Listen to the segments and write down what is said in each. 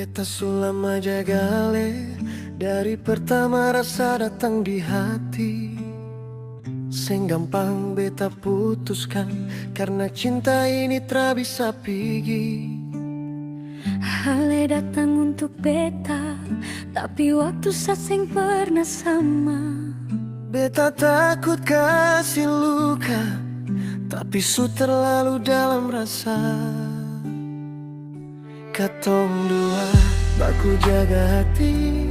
Beta sulama jagale, dari pertama rasa datang di hati. Seng gampang beta putuskan, karena cinta ini tak bisa pigi. Hale datang untuk beta, tapi waktu seng pernah sama. Beta takut kasih luka, tapi su terlalu dalam rasa. Katong dua baku jaga hati,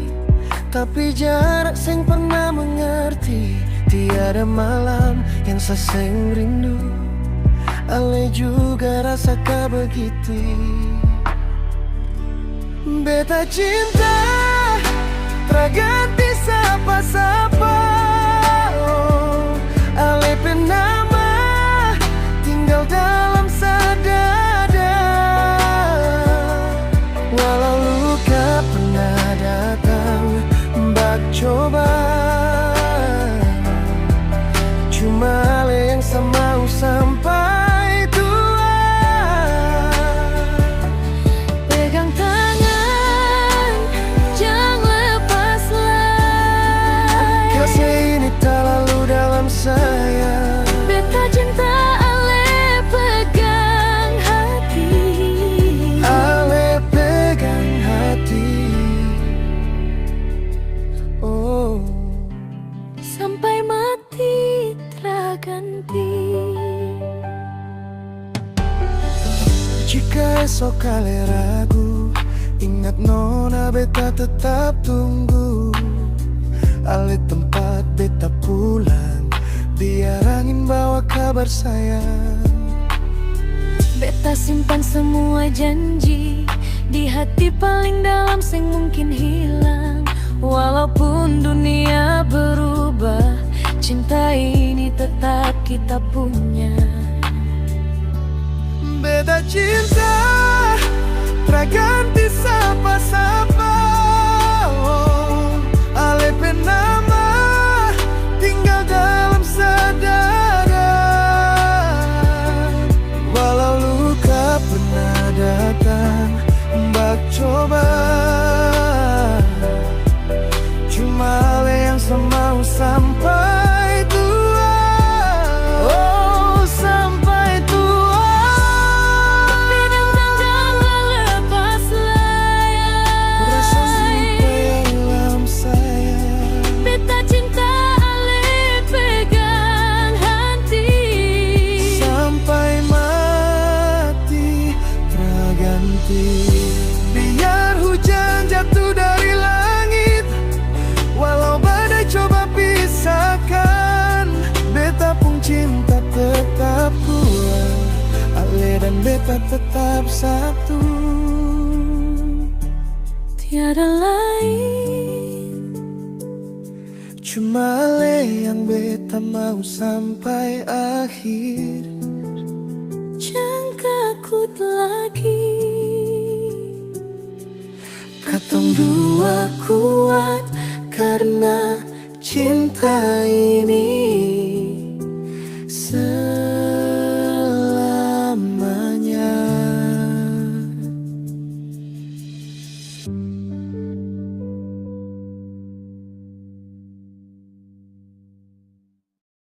tapi jarak seng pernah mengerti. Tiada malam yang seseng rindu, ale juga rasa begitu. Beta cinta terganti sapa-sapa, oh, ale penama tinggal dalam sadada. Walau luka pernah datang, bak coba, cuma ale yang semau sampai tua. Pegang tangan, jangan lepaslah. Kasih ini tak lalu dalam saya. Beta cinta ale pegang hati. Ale pegang hati, oh, Sampai mati terganti. jika esok kali ragu, ingat nona beta tetap tunggu. Ale tempat beta pulang, biar angin bawa kabar sayang. Beta simpan semua janji di hati paling dalam sing mungkin hilang. Walaupun dunia berubah, cinta ini tetap kita punya. Beta cinta terganti sapa-sapa, oh, ale penama tinggal dalam sadada. Walau luka pernah datang, bak coba, cuma ale yang semau sampai tua. Oh, sampai tua. Pegang tangan lepaslah. Rasa lupa yang dalam saya. Beta cinta ale pegang hati. Sampai mati terganti. Biar hujan jatuh dari langit, walau badai coba pisahkan, beta pun cinta tetap kuat. Ale dan beta tetap satu. Tiada lain, Cuma ale yang beta mau sampai akhir. jangan takut lagi. Katong dua kuat karena cinta ini.